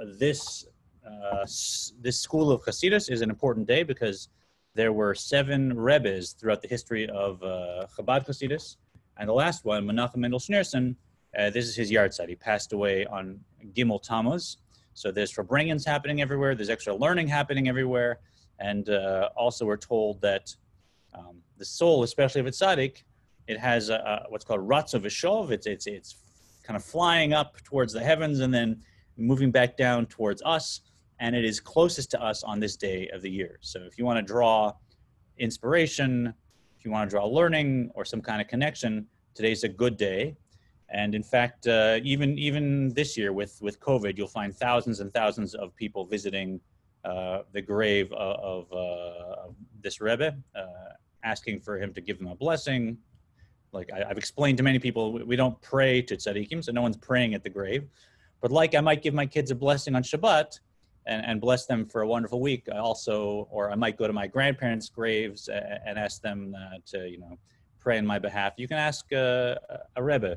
This school of Casillas is an important day because there were 7 Rebbes throughout the history of Habad Simplest, and the last one, Menachem Mendel Schneerson, this is his yahrzeit. He passed away on Gimel Tamas. So there's Farbrengens happening everywhere. There's extra learning happening everywhere, and also we're told that the soul, especially of a tzaddik, it has what's called ratzo v'shov. It's kind of flying up towards the heavens and then moving back down towards us, and it is closest to us on this day of the year. So if you want to draw inspiration, if you want to draw learning or some kind of connection, today's a good day. And in fact, even this year with COVID, you'll find thousands and thousands of people visiting the grave of this Rebbe, asking for him to give them a blessing. Like I've explained to many people, we don't pray to tzaddikim, so no one's praying at the grave. But like I might give my kids a blessing on Shabbat and bless them for a wonderful week, or I might go to my grandparents' graves and ask them to, pray on my behalf. You can ask a Rebbe,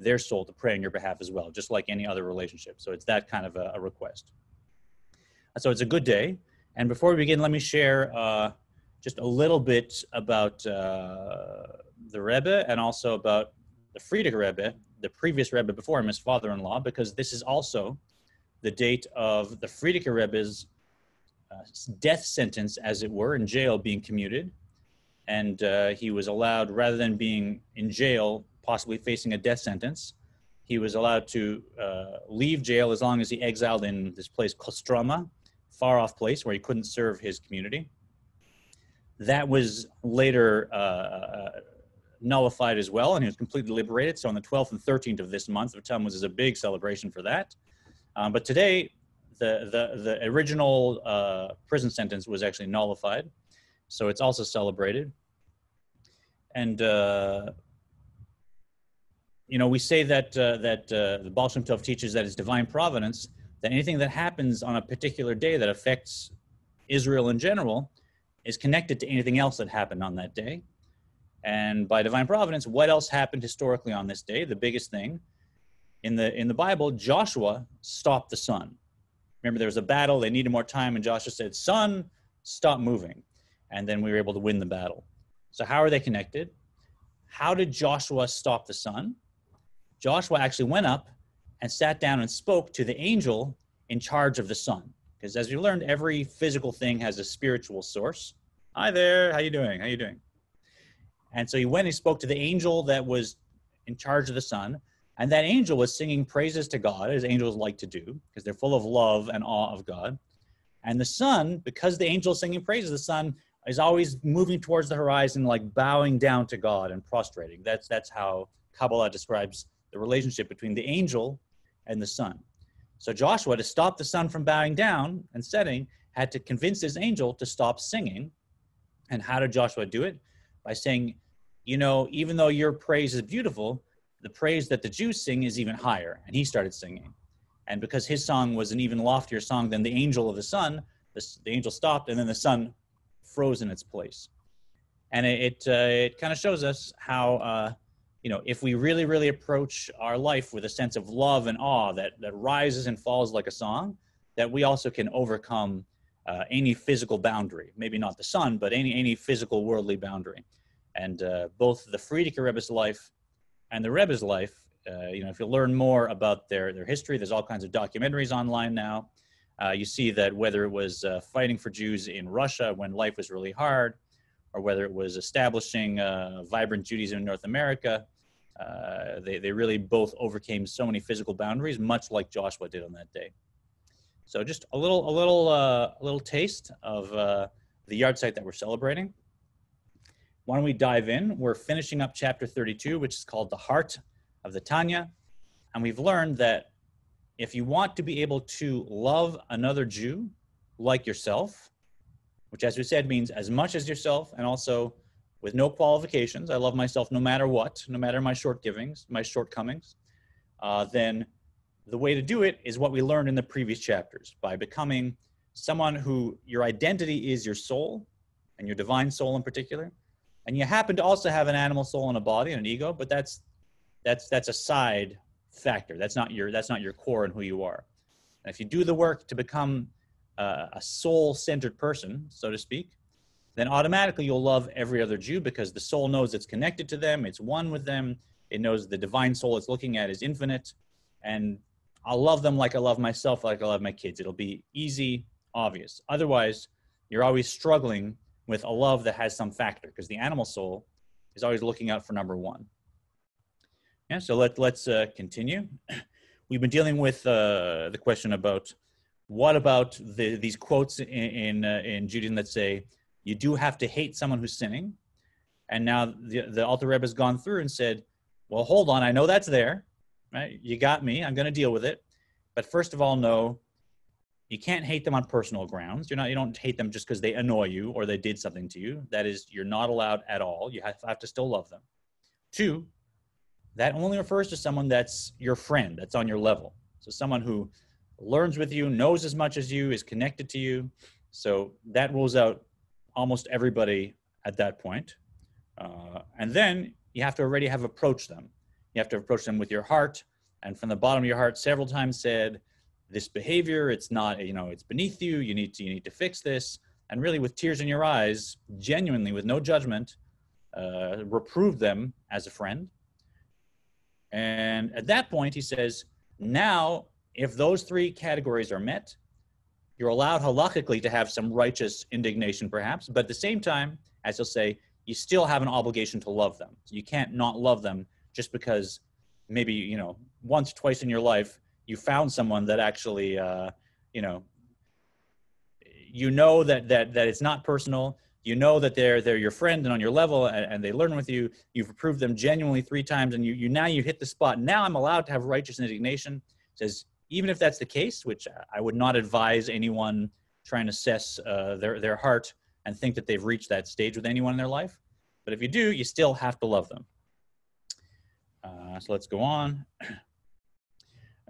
their soul, to pray on your behalf as well, just like any other relationship. So it's that kind of a request. So it's a good day. And before we begin, let me share just a little bit about the Rebbe and also about the Frierdiker Rebbe, the previous Rebbe before him, his father-in-law, because this is also the date of the Frierdiker Rebbe's death sentence, as it were, in jail being commuted. And he was allowed, rather than being in jail, possibly facing a death sentence, he was allowed to leave jail as long as he exiled in this place, Kostroma, far-off place where he couldn't serve his community. That was later nullified as well, and he was completely liberated. So on the 12th and 13th of this month of Tamas is a big celebration for that. But today, the original prison sentence was actually nullified, so it's also celebrated. And we say that the Baal Shem Tov teaches that it's divine providence, that anything that happens on a particular day that affects Israel in general is connected to anything else that happened on that day. And by divine providence, what else happened historically on this day? The biggest thing in the Bible, Joshua stopped the sun. Remember, there was a battle, they needed more time, and Joshua said, "Sun, stop moving." And then we were able to win the battle. So how are they connected? How did Joshua stop the sun? Joshua actually went up and sat down and spoke to the angel in charge of the sun. Because as we learned, every physical thing has a spiritual source. Hi there, how you doing? How you doing? And so he went and he spoke to the angel that was in charge of the sun, and that angel was singing praises to God, as angels like to do, because they're full of love and awe of God. And the sun, because the angel is singing praises, the sun is always moving towards the horizon, like bowing down to God and prostrating. That's how Kabbalah describes the relationship between the angel and the sun. So Joshua, to stop the sun from bowing down and setting, had to convince his angel to stop singing. And how did Joshua do it? By saying, even though your praise is beautiful, the praise that the Jews sing is even higher. And he started singing. And because his song was an even loftier song than the angel of the sun, the angel stopped, and then the sun froze in its place. And it kind of shows us how, if we really, really approach our life with a sense of love and awe that rises and falls like a song, that we also can overcome any physical boundary. Maybe not the sun, but any physical worldly boundary. And both the Frierdiker Rebbe's life and the Rebbe's life, if you learn more about their history, there's all kinds of documentaries online now. You see that whether it was fighting for Jews in Russia when life was really hard, or whether it was establishing vibrant Judaism in North America, they really both overcame so many physical boundaries, much like Joshua did on that day. So just a little taste of the yahrzeit that we're celebrating. Why don't we dive in? We're finishing up chapter 32, which is called The Heart of the Tanya. And we've learned that if you want to be able to love another Jew like yourself, which as we said means as much as yourself and also with no qualifications, I love myself no matter what, no matter my shortcomings, then the way to do it is what we learned in the previous chapters, by becoming someone who your identity is your soul, and your divine soul in particular. And you happen to also have an animal soul and a body and an ego, but that's a side factor. That's not your core and who you are. And if you do the work to become a soul-centered person, so to speak, then automatically you'll love every other Jew because the soul knows it's connected to them, it's one with them, it knows the divine soul it's looking at is infinite, and I'll love them like I love myself, like I love my kids. It'll be easy, obvious. Otherwise, you're always struggling with a love that has some factor because the animal soul is always looking out for number one. Yeah, so let's continue. We've been dealing with the question about what about these quotes in Judaism that say you do have to hate someone who's sinning, and now the Alter Rebbe has gone through and said, well, hold on, I know that's there, right? You got me, I'm going to deal with it, but first of all, no, you can't hate them on personal grounds. You don't hate them just because they annoy you or they did something to you. That is, you're not allowed at all. You have to still love them. 2, that only refers to someone that's your friend, that's on your level. So someone who learns with you, knows as much as you, is connected to you. So that rules out almost everybody at that point. And then you have to already have approached them. You have to approach them with your heart. And from the bottom of your heart, several times said, this behavior, it's not, it's beneath you. You need to fix this. And really with tears in your eyes, genuinely, with no judgment, reprove them as a friend. And at that point, he says, now, if those 3 categories are met, you're allowed halakhically to have some righteous indignation, perhaps, but at the same time, as he'll say, you still have an obligation to love them. So you can't not love them just because maybe, once, twice in your life, you found someone that actually, that it's not personal. You know that they're your friend and on your level, and they learn with you. You've approved them genuinely 3 times, and now you hit the spot. Now I'm allowed to have righteous indignation. It says, even if that's the case, which I would not advise anyone trying to assess their heart and think that they've reached that stage with anyone in their life. But if you do, you still have to love them. So let's go on.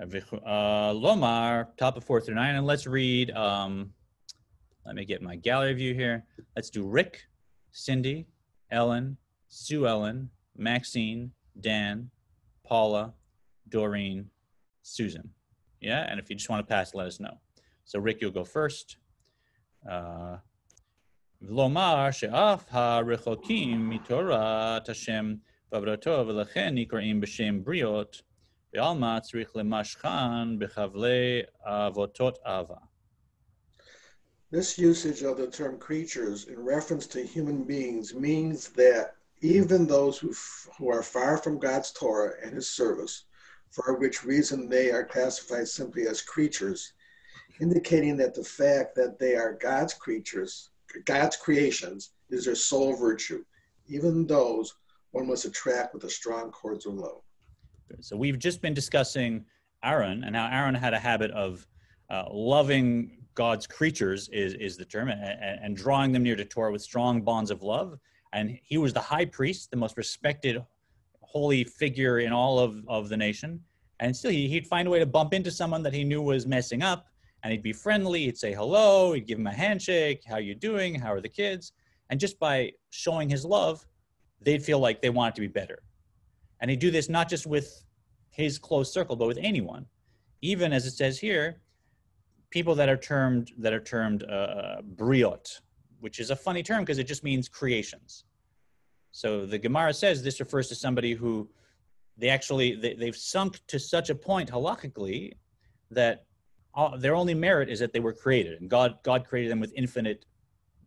Lomar, top of 4 through 9, and let's read. Let me get my gallery view here. Let's do Rick, Cindy, Ellen, Sue Ellen, Maxine, Dan, Paula, Doreen, Susan. Yeah, and if you just want to pass, let us know. So Rick, you'll go first. Lomar she'af ha'rechokim mitorat Hashem v'avrato v'lechen nikraim b'shem briot v'alma tzrich lemashchan b'chavlei avotot ava. This usage of the term creatures in reference to human beings means that even those who are far from God's Torah and his service, for which reason they are classified simply as creatures, indicating that the fact that they are God's creatures, God's creations, is their sole virtue. Even those one must attract with the strong cords of love. So we've just been discussing Aaron and how Aaron had a habit of loving God's creatures is the term, and drawing them near to Torah with strong bonds of love. And he was the high priest, the most respected holy figure in all of the nation. And still he'd find a way to bump into someone that he knew was messing up, and he'd be friendly, he'd say hello, he'd give him a handshake, how you doing, how are the kids? And just by showing his love, they'd feel like they want it to be better. And he'd do this not just with his close circle, but with anyone. Even as it says here, people that are termed briot, which is a funny term because it just means creations. So the Gemara says this refers to somebody who they've sunk to such a point halakhically that their only merit is that they were created, and God created them with infinite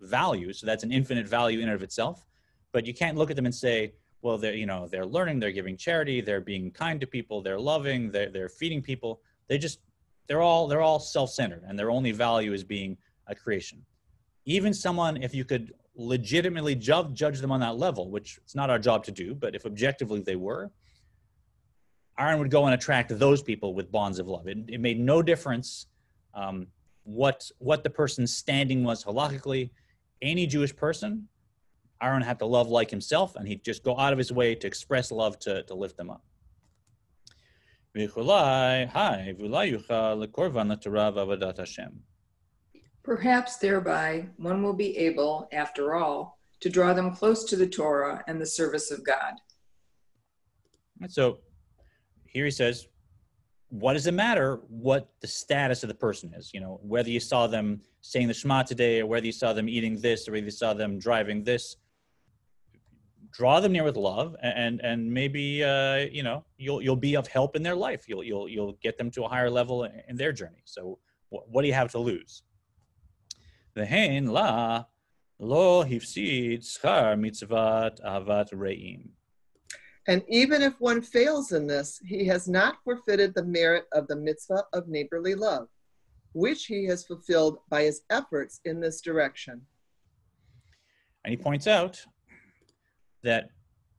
value. So that's an infinite value in and of itself. But you can't look at them and say, well, they're learning, they're giving charity, they're being kind to people, they're loving, they're feeding people. They're all self-centered, and their only value is being a creation. Even someone, if you could legitimately judge them on that level, which it's not our job to do, but if objectively they were, Aaron would go and attract those people with bonds of love. It made no difference what the person's standing was halakhically. Any Jewish person, Aaron had to love like himself, and he'd just go out of his way to express love to lift them up. Perhaps thereby one will be able, after all, to draw them close to the Torah and the service of God. So here he says, what does it matter what the status of the person is? You know, whether you saw them saying the Shema today, or whether you saw them eating this, or whether you saw them driving this. Draw them near with love, and maybe you know, you'll be of help in their life. You'll get them to a higher level in their journey. So what do you have to lose? V'hein la lo hifsid schar mitzvat ahavat re'im. And even if one fails in this, he has not forfeited the merit of the mitzvah of neighborly love, which he has fulfilled by his efforts in this direction. And he points out that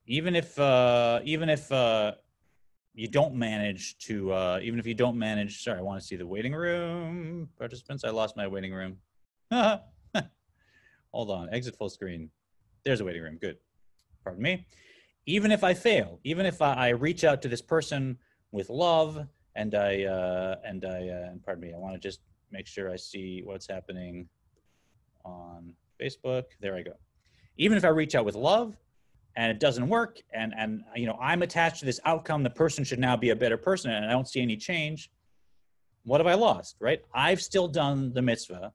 even if you don't manage to, sorry, I want to see the waiting room participants. I lost my waiting room. Hold on, exit full screen. There's a waiting room, good. Pardon me. Even if I fail, even if I reach out to this person with love, and pardon me, I want to just make sure I see what's happening on Facebook. There I go. Even if I reach out with love and it doesn't work, and you know, I'm attached to this outcome, the person should now be a better person, and I don't see any change, what have I lost, right? I've still done the mitzvah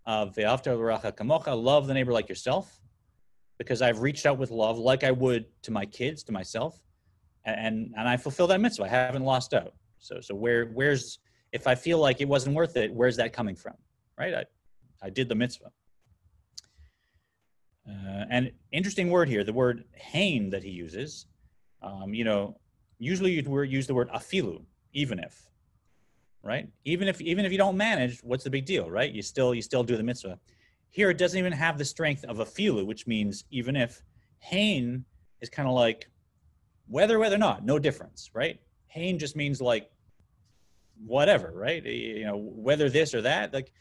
of ve'ahavta l'reacha kamocha, love the neighbor like yourself, because I've reached out with love like I would to my kids, to myself, and I fulfill that mitzvah. I haven't lost out. So where's, if I feel like it wasn't worth it, where's that coming from, right? I did the mitzvah. And interesting word here, the word hain that he uses, you know, usually you'd use the word afilu, even if, right? Even if you don't manage, what's the big deal, right? You still do the mitzvah. Here, it doesn't even have the strength of afilu, which means even if. Hain is kind of like whether or not, no difference, right? Hain just means like whatever, right? You know, whether this or that, like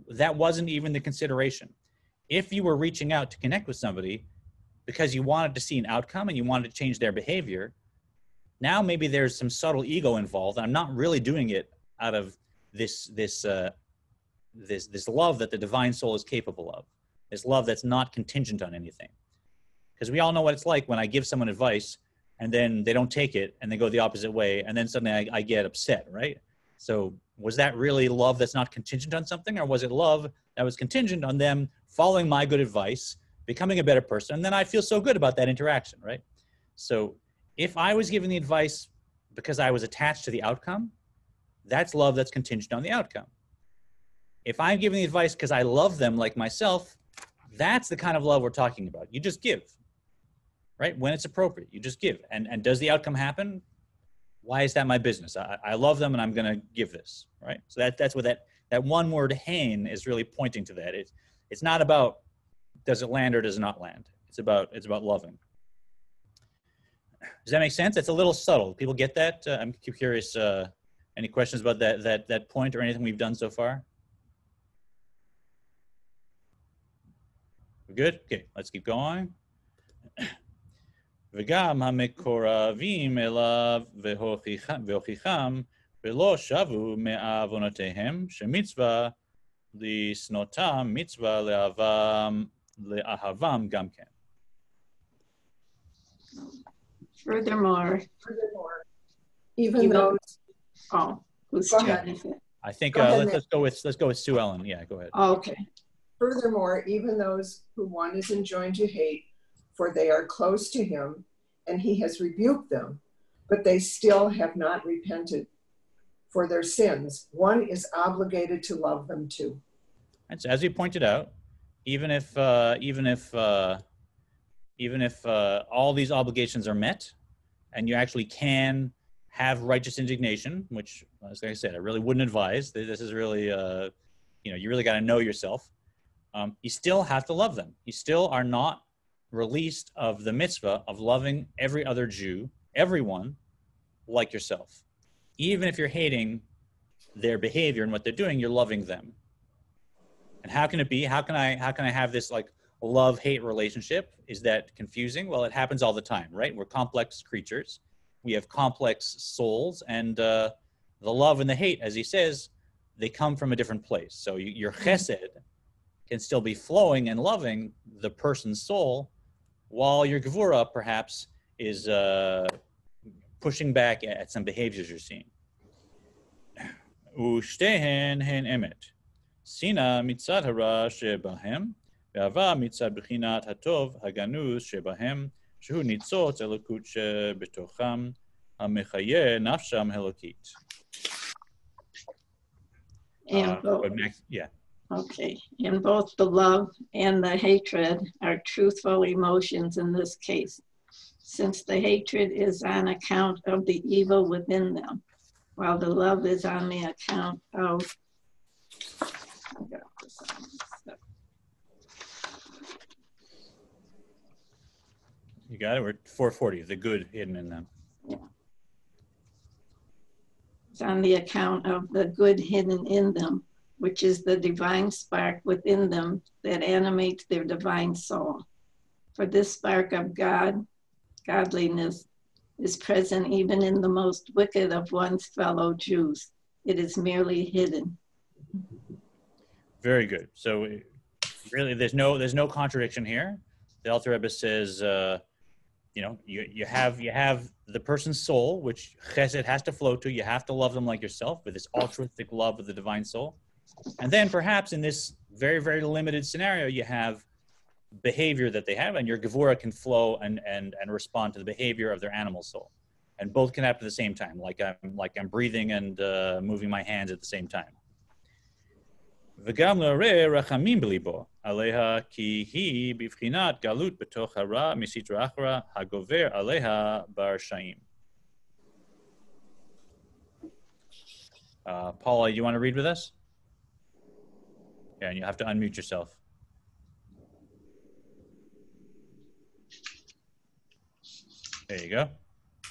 that wasn't even the consideration. If you were reaching out to connect with somebody because you wanted to see an outcome and you wanted to change their behavior, now maybe there's some subtle ego involved. I'm not really doing it out of this love that the divine soul is capable of, this love that's not contingent on anything. Because we all know what it's like when I give someone advice and then they don't take it and they go the opposite way, and then suddenly I get upset, right? So was that really love that's not contingent on something, or was it love that was contingent on them following my good advice, becoming a better person, and then I feel so good about that interaction, right? So if I was giving the advice because I was attached to the outcome, that's love that's contingent on the outcome. If I'm giving the advice because I love them like myself, that's the kind of love we're talking about. You just give, right? When it's appropriate, you just give. And does the outcome happen? Why is that my business? I love them and I'm going to give this, right? So that's what that one word hain is really pointing to that. It's not about does it land or does it not land. It's about loving. Does that make sense? It's a little subtle. People get that? I'm curious. Any questions about that point or anything we've done so far? We're good? Okay, let's keep going. וגם המקורבים אליו והוכיחם ולא שבו מעוונותיהם, שמצווה לשנותם מצווה לאהבם גם כן. Furthermore, Even though, who's Go ahead. Jennifer? I think Go ahead, let's go with Sue Ellen. Yeah, go ahead. Oh, okay. furthermore, even those who one is enjoined to hate, for they are close to him, and he has rebuked them, but they still have not repented for their sins, one is obligated to love them too. And so, as you pointed out, even if all these obligations are met, and you actually can have righteous indignation, which, as I said, I really wouldn't advise. This is really, you really got to know yourself. You still have to love them. You still are not released of the mitzvah of loving every other Jew, everyone, like yourself. Even if you're hating their behavior and what they're doing, you're loving them. And how can it be? How can I have this like love-hate relationship? Is that confusing? Well, it happens all the time, right? We're complex creatures. We have complex souls, and the love and the hate, as he says, they come from a different place. So your chesed can still be flowing and loving the person's soul, while your gevura perhaps is pushing back at some behaviors you're seeing. ושתיהן הן אמת. שנאה מצד הרע שבהם, ואהבה מצד בחינת הטוב הגנוז שבהם, שהוא ניצוץ אלוקות שבתוכם, המחיה נפשם אלוקית. And both, Yeah. okay. And both the love and the hatred are truthful emotions in this case, since the hatred is on account of the evil within them, while the love is on the account of, You got it? We're 440, the good hidden in them. yeah. It's on the account of the good hidden in them, which is the divine spark within them that animates their divine soul. For this spark of godliness, is present even in the most wicked of one's fellow Jews. It is merely hidden. Very good. So really, there's no contradiction here. The Alter Rebbe says, you have the person's soul, which chesed has to flow to. You have to love them like yourself with this altruistic love of the divine soul. And then perhaps in this very, very limited scenario, you have behavior that they have, and your gevura can flow and respond to the behavior of their animal soul. And both can happen at the same time, like I'm breathing and moving my hands at the same time. וגם להראה רחמים בליבו עליה כי היא בבחינת גלות בתוך הרע מסתרה אחרא הגובר עליה ברשעים. Paula, you want to read with us? Yeah, and you have to unmute yourself. There you go.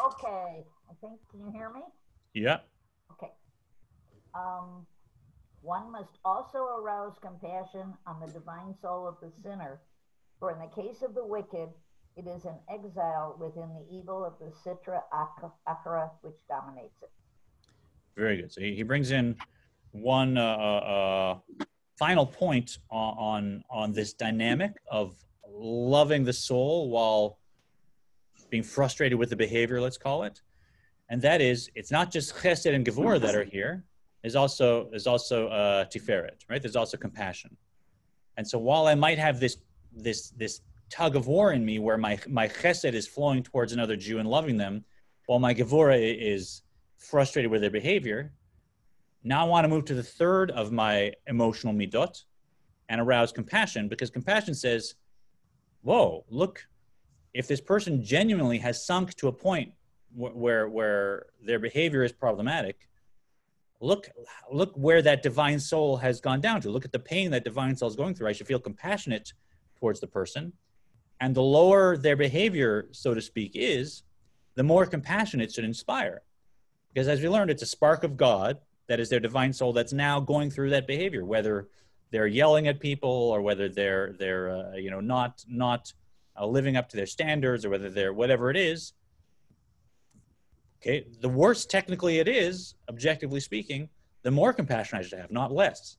Okay, I think, can you hear me? Yeah. Okay. One must also arouse compassion on the divine soul of the sinner, for in the case of the wicked, it is an exile within the evil of the Sitra Achra which dominates it. Very good. So he brings in one final point on this dynamic of loving the soul while being frustrated with the behavior, let's call it. And that is, it's not just chesed and gevura that are here. There's also tiferet, right? There's also compassion. And so while I might have this tug of war in me where my chesed is flowing towards another Jew and loving them, while my gevura is frustrated with their behavior, now I want to move to the third of my emotional midot and arouse compassion, because compassion says, whoa, look, if this person genuinely has sunk to a point where their behavior is problematic, look where that divine soul has gone down to. Look at the pain that divine soul is going through. I should feel compassionate towards the person. And the lower their behavior, so to speak, is, the more compassion it should inspire. Because as we learned, it's a spark of God that is their divine soul that's now going through that behavior, whether they're yelling at people or whether they're not living up to their standards, or whether they're whatever it is. Okay, the worse technically it is, objectively speaking, the more compassion I should have, not less.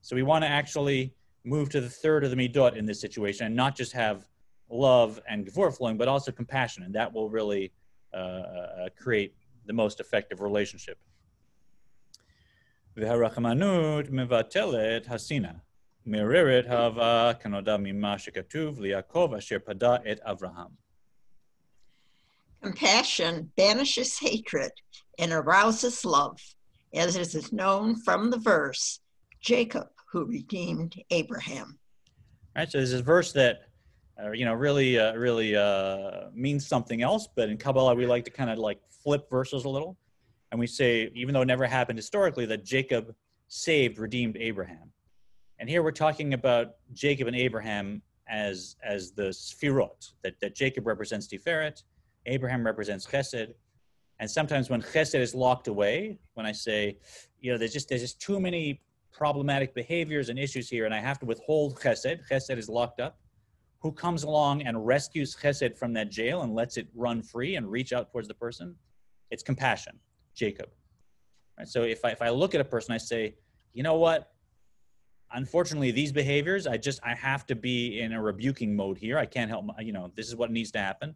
So we want to actually move to the third of the midot in this situation, and not just have love and gevura flowing, but also compassion, and that will really create the most effective relationship. והרחמנות מבטלת השנאה, מעוררת אהבה כנודע ממה שכתוב ליעקב אשר פדה את אברהם. Compassion banishes hatred and arouses love, as it is known from the verse, Jacob who redeemed Abraham. All right, so there's a verse that really means something else, but in Kabbalah we like to kind of like flip verses a little, and we say, even though it never happened historically, that Jacob redeemed Abraham. And here we're talking about Jacob and Abraham as the sfirot, that Jacob represents Tiferet, Abraham represents Chesed. And sometimes when Chesed is locked away, when I say, there's just too many problematic behaviors and issues here, and I have to withhold Chesed is locked up. Who comes along and rescues Chesed from that jail and lets it run free and reach out towards the person? It's compassion, Jacob. Right? So if I look at a person, I say, you know what? Unfortunately, these behaviors, I have to be in a rebuking mode here. I can't help, this is what needs to happen.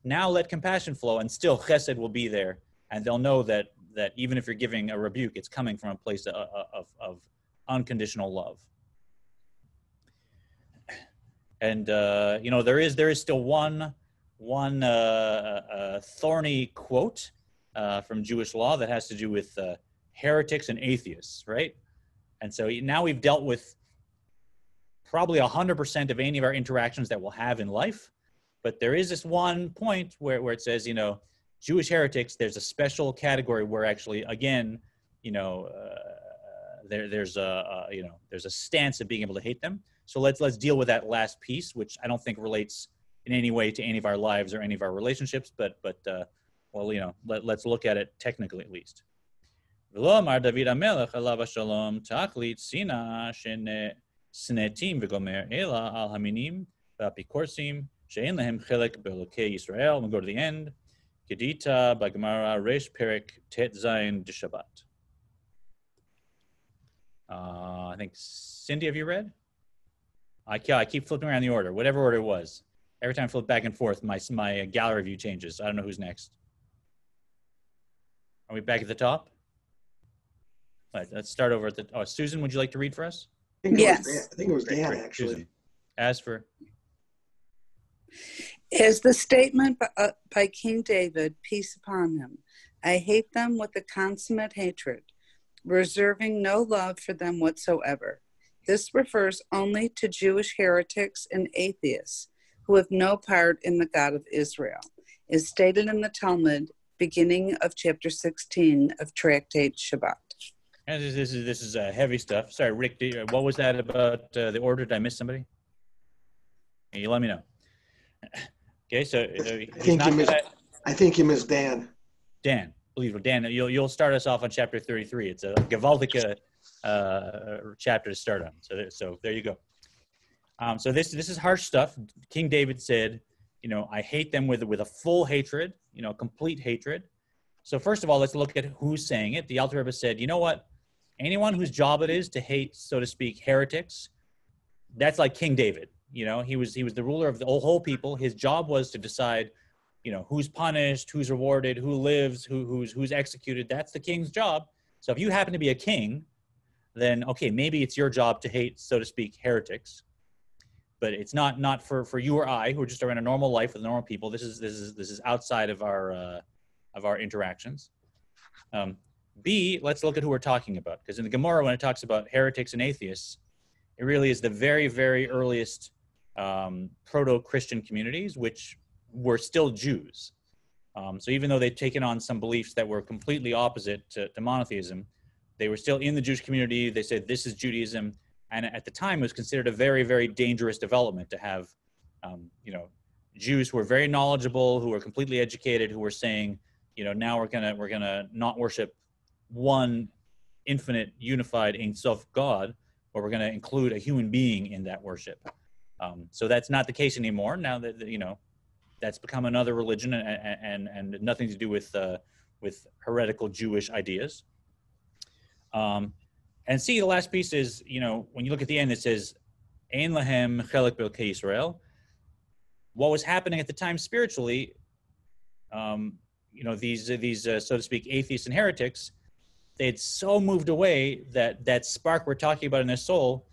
Now let compassion flow, and still chesed will be there, and they'll know that that even if you're giving a rebuke, it's coming from a place of unconditional love. And there is still one thorny quote from Jewish law that has to do with heretics and atheists, right? And so now we've dealt with probably 100% of any of our interactions that we'll have in life. But there is this one point where it says, Jewish heretics, there's a special category where actually, again, there's a stance of being able to hate them. So let's deal with that last piece, which I don't think relates in any way to any of our lives or any of our relationships, but let's look at it technically at least. V'lo David HaMelech alav hashalom tachlit sina snetim v'gomer ela al haminim v'apikorsim she'en lehem chelek be'elokei Yisrael. We'll go to the end. Kedita b'Gemara Reish Perek Tet Zayin D'Shabbat. I think, Cindy, have you read? I keep flipping around the order, whatever order it was. Every time I flip back and forth, my gallery view changes. I don't know who's next. Are we back at the top? All right, let's start over at the. Oh, Susan, would you like to read for us? I think it was Dan, Great. actually. Susan. As for. Is the statement by King David, peace upon him, I hate them with a consummate hatred, reserving no love for them whatsoever. This refers only to Jewish heretics and atheists who have no part in the God of Israel, is stated in the Talmud, beginning of chapter 16 of Tractate Shabbat. And this is heavy stuff. Sorry, Rick, what was that about the order? Did I miss somebody? You let me know. Okay, so I think you missed Dan. Dan, believe it, Dan. You'll start us off on chapter 33. It's a gewaltige chapter to start on. So there you go. So this is harsh stuff. King David said, I hate them with a full hatred, complete hatred. So first of all, let's look at who's saying it. The Alter Rebbe said, you know what? Anyone whose job it is to hate, so to speak, heretics, that's like King David. He was the ruler of the whole people. His job was to decide, who's punished, who's rewarded, who lives, who's executed. That's the king's job. So if you happen to be a king, then okay, maybe it's your job to hate, so to speak, heretics. But it's not for you or I who are just around a normal life with normal people. This is outside of our interactions. B, let's look at who we're talking about, because in the Gemara, when it talks about heretics and atheists, it really is the very, very earliest proto-Christian communities, which were still Jews. So even though they'd taken on some beliefs that were completely opposite to monotheism, they were still in the Jewish community. They said, this is Judaism. And at the time, it was considered a very, very dangerous development to have, Jews who were very knowledgeable, who were completely educated, who were saying, now we're gonna not worship one infinite, unified Ein Sof God, but we're gonna include a human being in that worship. So that's not the case anymore. Now that that's become another religion and nothing to do with heretical Jewish ideas. And see, the last piece is, when you look at the end, it says, Ein lahem chelek b'elokei Yisrael. What was happening at the time spiritually, these so to speak, atheists and heretics, they had so moved away that spark we're talking about in their soul,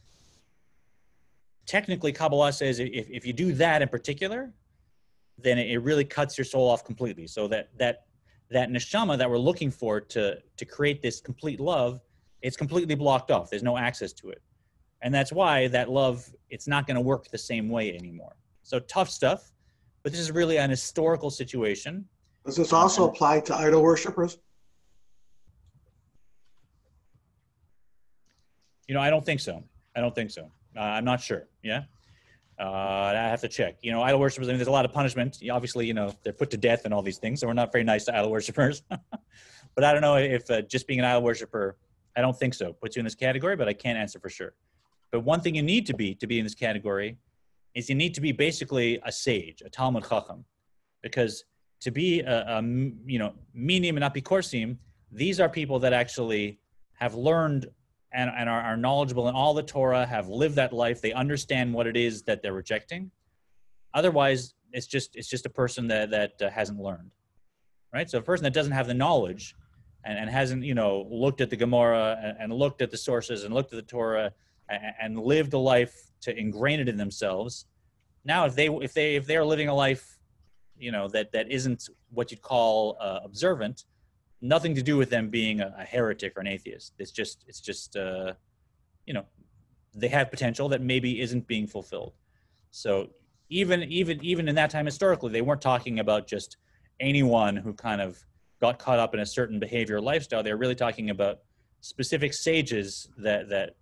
technically Kabbalah says if you do that in particular, then it really cuts your soul off completely. So that neshama that we're looking for to create this complete love, it's completely blocked off. There's no access to it. And that's why that love, it's not going to work the same way anymore. So tough stuff, but this is really an historical situation. Does this also apply to idol worshipers? I don't think so. I'm not sure. Yeah. I have to check. Idol worshipers, there's a lot of punishment. Obviously, they're put to death and all these things. So we're not very nice to idol worshipers. But I don't know if just being an idol worshiper, I don't think so, puts you in this category, but I can't answer for sure. But one thing you need to be in this category is you need to be basically a sage, a Talmud Chacham. Because to be minim and apikorsim, these are people that actually have learned and are knowledgeable in all the Torah, have lived that life. They understand what it is that they're rejecting. Otherwise, it's just a person that hasn't learned, right? So a person that doesn't have the knowledge and hasn't, looked at the Gemara and looked at the sources and looked at the Torah and lived a life to ingrain it in themselves. Now, if they are living a life, that isn't what you'd call observant, nothing to do with them being a heretic or an atheist. It's just they have potential that maybe isn't being fulfilled. So even in that time historically, they weren't talking about just anyone who kind of got caught up in a certain behavior or lifestyle. They're really talking about specific sages that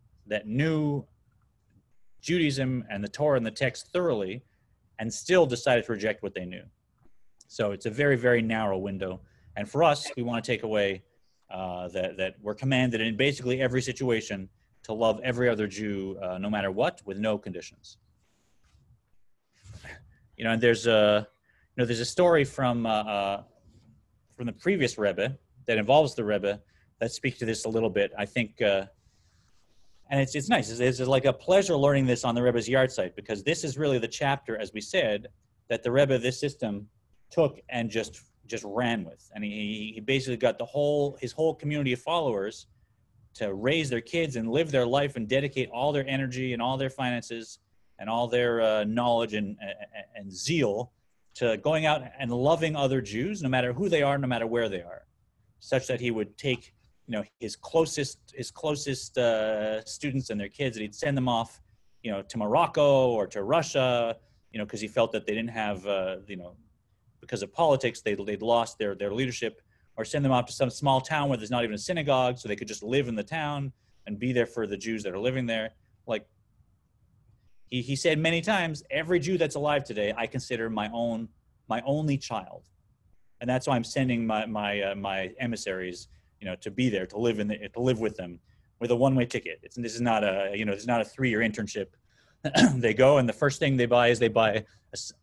knew Judaism and the Torah and the text thoroughly and still decided to reject what they knew. So it's a very, very narrow window. And for us, we want to take away that we're commanded in basically every situation to love every other Jew, no matter what, with no conditions. And there's a story from the previous Rebbe that involves the Rebbe that speaks to this a little bit. I think, and it's nice. It's like a pleasure learning this on the Rebbe's yard site, because this is really the chapter, as we said, that the Rebbe, this system, took and just ran with. And he basically got his whole community of followers to raise their kids and live their life and dedicate all their energy and all their finances and all their knowledge and zeal to going out and loving other Jews, no matter who they are, no matter where they are, such that he would take, his closest students and their kids, and he'd send them off, to Morocco or to Russia, because he felt that they didn't have, because of politics, they'd lost their leadership, or send them off to some small town where there's not even a synagogue, so they could just live in the town and be there for the Jews that are living there. Like he said many times, every Jew that's alive today, I consider my only child, and that's why I'm sending my emissaries, to be there, to live with them, with a one-way ticket. This is not a 3-year internship. They go, and the first thing they buy is a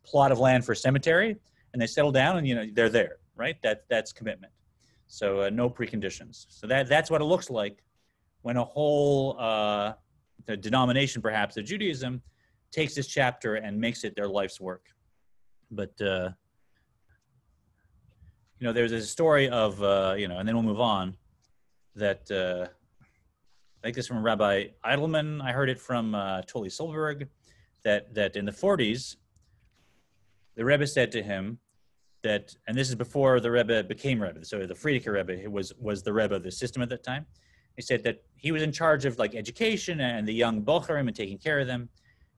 plot of land for a cemetery, and they settle down, and they're there, right? That's commitment. So no preconditions. So that's what it looks like when a whole the denomination, perhaps, of Judaism takes this chapter and makes it their life's work. But there's a story of and then we'll move on. That I think this from Rabbi Eidelman. I heard it from Tuli Solberg. That in the 40s, the Rebbe said to him that, and this is before the Rebbe became Rebbe, so the Frierdiker Rebbe was the Rebbe of the system at that time. He said that he was in charge of like education and the young Bocharim and taking care of them.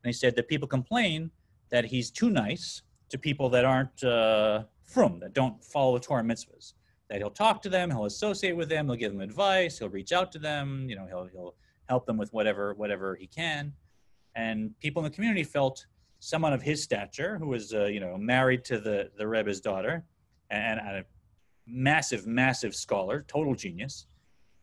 And he said that people complain that he's too nice to people that aren't frum, that don't follow the Torah and mitzvahs. That he'll talk to them, he'll associate with them, he'll give them advice, he'll reach out to them, he'll help them with whatever he can. And people in the community felt someone of his stature, who was, married to the Rebbe's daughter, and a massive scholar, total genius.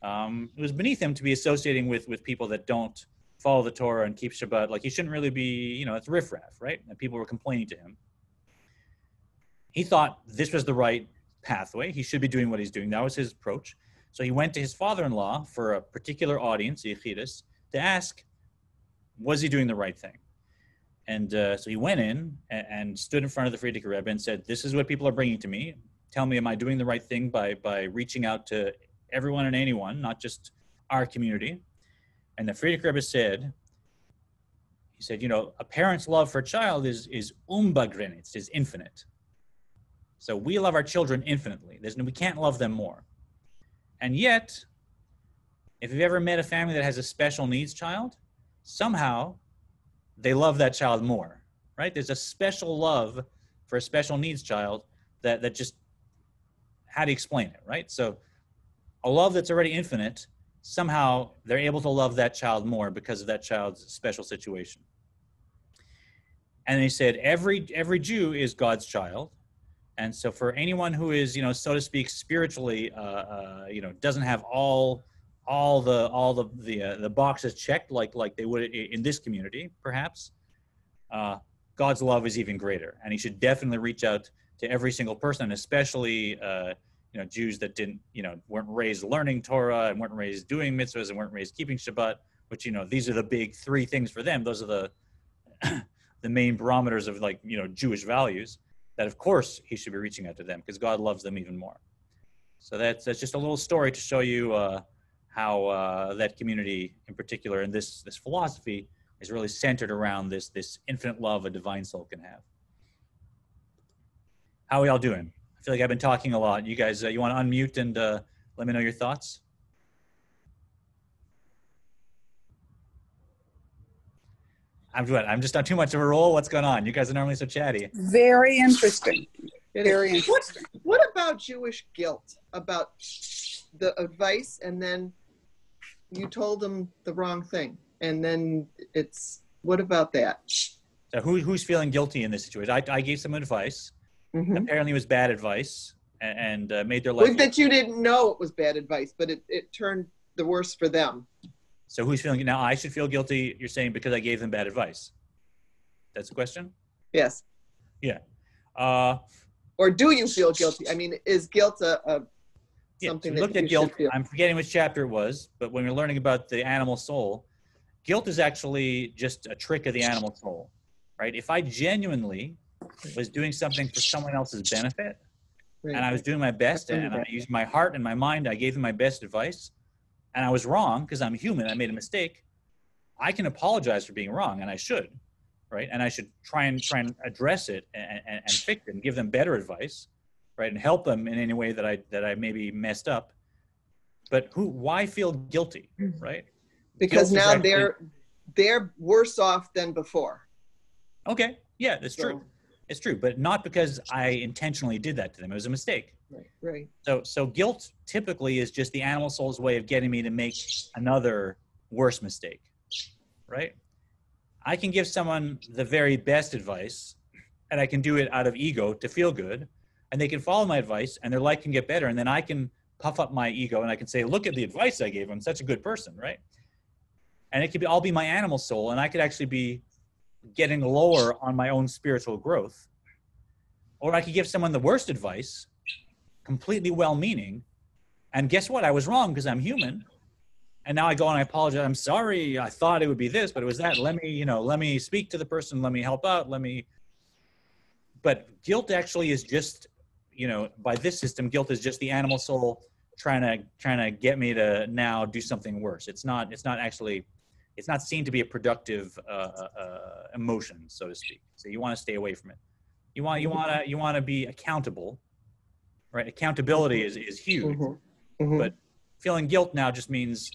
It was beneath him to be associating with people that don't follow the Torah and keep Shabbat. Like, he shouldn't really be, it's riffraff, right? And people were complaining to him. He thought this was the right pathway. He should be doing what he's doing. That was his approach. So he went to his father-in-law for a particular audience, Yechidus, to ask, was he doing the right thing? And so he went in and stood in front of the Frierdiker Rebbe and said, this is what people are bringing to me. Tell me, am I doing the right thing by reaching out to everyone and anyone, not just our community? And the Frierdiker Rebbe said, a parent's love for a child is unbegrenzt, is infinite. So we love our children infinitely. We can't love them more. And yet, if you've ever met a family that has a special needs child, somehow they love that child more, right? There's a special love for a special needs child that just, how do you explain it, right? So a love that's already infinite, somehow they're able to love that child more because of that child's special situation. And they said every Jew is God's child. And so for anyone who is, so to speak, spiritually, doesn't have all the boxes checked like they would in this community, perhaps, God's love is even greater. And he should definitely reach out to every single person, especially, Jews that weren't raised learning Torah and weren't raised doing mitzvahs and weren't raised keeping Shabbat, which, these are the big 3 things for them. Those are the main barometers of Jewish values. That of course he should be reaching out to them because God loves them even more. So that's just a little story to show you how that community in particular and this philosophy is really centered around this infinite love a divine soul can have. How are we all doing? I feel like I've been talking a lot. You guys, you want to unmute and let me know your thoughts? I'm doing. I'm just on too much of a roll. What's going on? You guys are normally so chatty. Very interesting. Very interesting. What about Jewish guilt? About the advice, and then you told them the wrong thing, and then it's, what about that? So who's feeling guilty in this situation? I gave some advice. Mm-hmm. Apparently, it was bad advice, and made their life. Well, that you didn't know it was bad advice, but it turned the worse for them. So who's feeling now? I should feel guilty. You're saying because I gave them bad advice. That's the question. Yes. Yeah. Or do you feel guilty? I mean, is guilt a something so that looked at you guilt? should feel? I'm forgetting which chapter it was, but when we're learning about the animal soul, guilt is actually just a trick of the animal soul, right? If I genuinely was doing something for someone else's benefit, Right. and I was doing my best, and I used my heart and my mind, I gave them my best advice, and I was wrong because I'm human, I made a mistake, I can apologize for being wrong, and I should, right? And I should try and address it and fix it and give them better advice, right? And help them in any way that I maybe messed up. But why feel guilty, right? Because Guilt is now actually, they're worse off than before. okay, yeah, that's true. It's true, but not because I intentionally did that to them. It was a mistake. Right. So guilt typically is just the animal soul's way of getting me to make another worse mistake, right? I can give someone the very best advice, and I can do it out of ego to feel good, and they can follow my advice, and their life can get better, and then I can puff up my ego, and I can say, look at the advice I gave them, such a good person, right? And it could all be my animal soul, and I could actually be getting lower on my own spiritual growth. Or I could give someone the worst advice, completely well-meaning, and guess what? I was wrong because I'm human. And now I go and I apologize. I'm sorry. I thought it would be this, but it was that. Let me speak to the person. Let me help out. But guilt actually is just, by this system, guilt is just the animal soul trying to get me to now do something worse. It's not seen to be a productive emotion, so to speak. So you want to stay away from it. You want to be accountable, right? Accountability is huge, Mm-hmm. but feeling guilt now just means,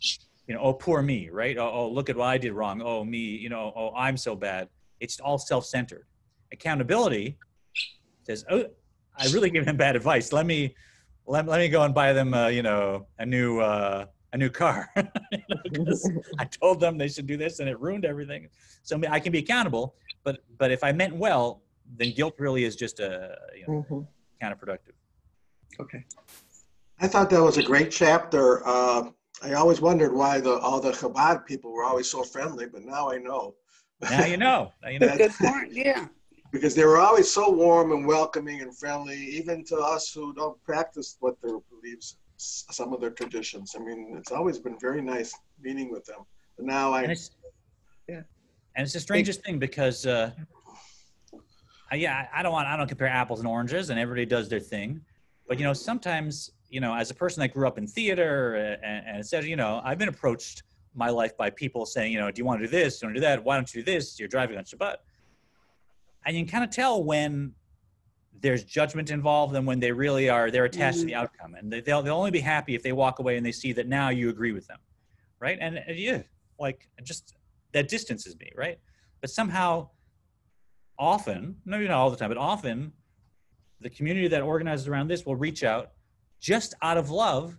oh, poor me, right? Oh, look at what I did wrong. Oh, me, oh, I'm so bad. It's all self-centered. Accountability says, oh, I really gave them bad advice. Let me go and buy them, a new car. Because I told them they should do this and it ruined everything. So I can be accountable, but if I meant well, then guilt really is just counterproductive. Okay. I thought that was a great chapter. I always wondered why all the Habad people were always so friendly, but now I know. Now you know. Good point. Yeah. Because they were always so warm and welcoming and friendly, even to us who don't practice what their beliefs, some of their traditions. I mean, it's always been very nice meeting with them. But now And it's the strangest thing because, I don't compare apples and oranges, and everybody does their thing. But, sometimes, as a person that grew up in theater and it says, I've been approached my life by people saying, do you want to do this? Do you want to do that? Why don't you do this? You're driving on Shabbat. And you can kind of tell when there's judgment involved and when they really are, they're attached to the outcome. And they'll only be happy if they walk away and they see that now you agree with them, right? And just that distances me, right? But somehow, often, maybe not all the time, but often, the community that organizes around this will reach out just out of love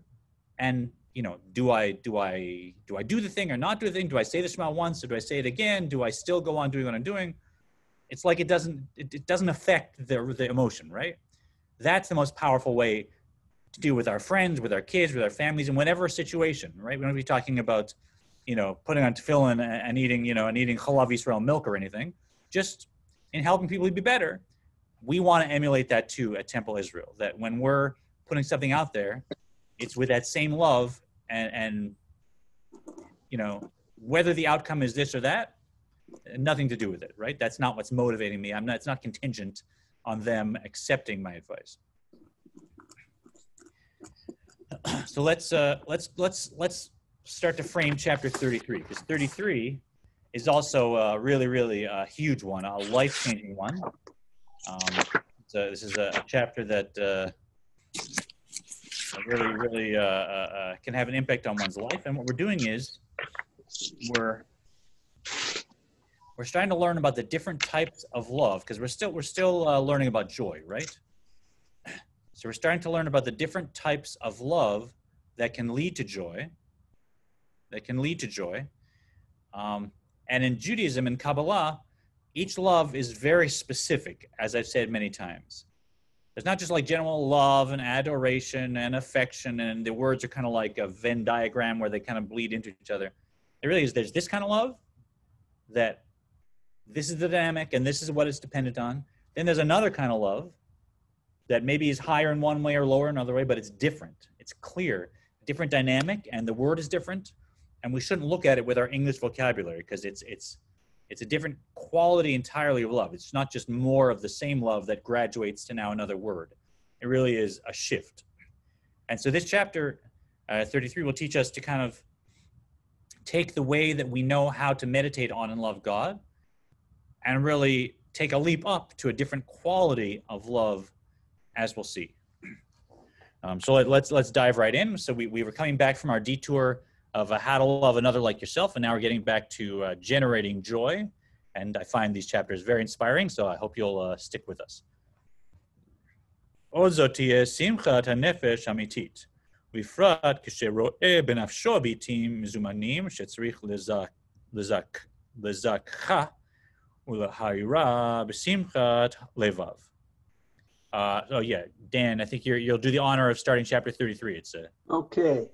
and, do I do the thing or not do the thing? Do I say the Shema once or do I say it again? Do I still go on doing what I'm doing? It's like it doesn't affect the emotion, right? That's the most powerful way to deal with our friends, with our kids, with our families, in whatever situation, right? We don't be talking about, putting on tefillin and eating chalav Yisrael milk or anything. Just in helping people be better, we want to emulate that too at Temple Israel. That when we're putting something out there, it's with that same love and whether the outcome is this or that, nothing to do with it, right? That's not what's motivating me. It's not contingent on them accepting my advice. So let's start to frame chapter 33, because 33 is also a really huge one, a life-changing one. So this is a chapter that really can have an impact on one's life. And what we're doing is we're starting to learn about the different types of love, because we're still learning about joy, right? So we're starting to learn about the different types of love that can lead to joy. And in Judaism and Kabbalah, each love is very specific, as I've said many times. There's not just like general love and adoration and affection, and the words are kind of like a Venn diagram where they kind of bleed into each other. It really is, there's this kind of love that this is the dynamic and this is what it's dependent on. Then there's another kind of love that maybe is higher in one way or lower in another way, but it's different. It's clear, different dynamic, and the word is different. And we shouldn't look at it with our English vocabulary, because it's a different quality entirely of love. It's not just more of the same love that graduates to now another word. It really is a shift. And so this chapter 33 will teach us to kind of take the way that we know how to meditate on and love God and really take a leap up to a different quality of love, as we'll see. So let's dive right in. So we were coming back from our detour of how to love another like yourself, and now we're getting back to generating joy. And I find these chapters very inspiring, so I hope you'll stick with us. עוד זאת תהיה שמחת הנפש אמיתית, בפרט כשרואה בנפשו ביטים מזומנים שצריך לזכחה ולהעירה בשמחת לבב. Oh yeah, Dan, I think you'll do the honor of starting chapter 33. It's Okay.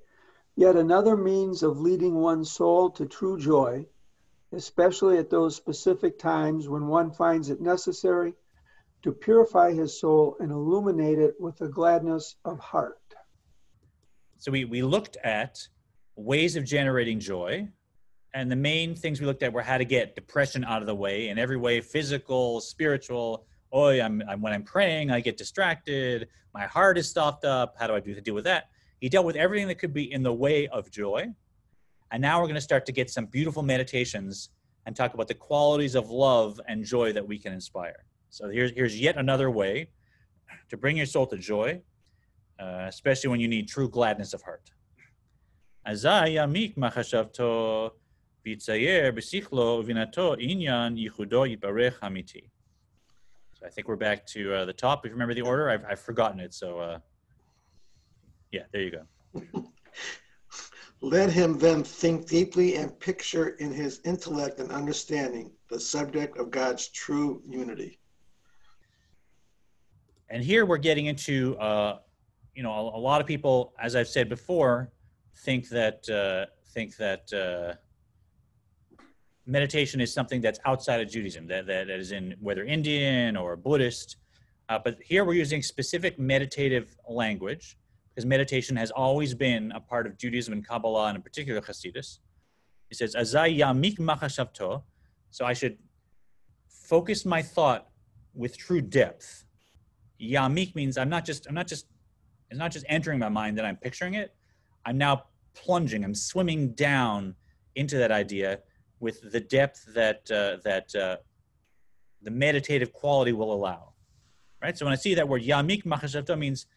Yet another means of leading one's soul to true joy, especially at those specific times when one finds it necessary to purify his soul and illuminate it with the gladness of heart. So we looked at ways of generating joy, and the main things we looked at were how to get depression out of the way in every way, physical, spiritual. When I'm praying, I get distracted. My heart is stuffed up. How do I deal with that? He dealt with everything that could be in the way of joy. And now we're going to start to get some beautiful meditations and talk about the qualities of love and joy that we can inspire. So here's yet another way to bring your soul to joy, especially when you need true gladness of heart. אזי יעמיק מחשבתו ויצייר בשכלו ובינתו עניין ייחודו יתברך אמיתי. So I think we're back to the top. If you remember the order, I've forgotten it. So yeah, there you go. Let him then think deeply and picture in his intellect and understanding the subject of God's true unity. And here we're getting into, a lot of people, as I've said before, think that meditation is something that's outside of Judaism, that is in whether Indian or Buddhist. But here we're using specific meditative language, because meditation has always been a part of Judaism and Kabbalah, and in particular Casillas. It says, "Azai yamik machashavto," so I should focus my thought with true depth. Yamik means it's not just entering my mind that I'm picturing it. I'm now plunging, I'm swimming down into that idea with the depth that the meditative quality will allow. Right? So when I see that word yamik machashavto, means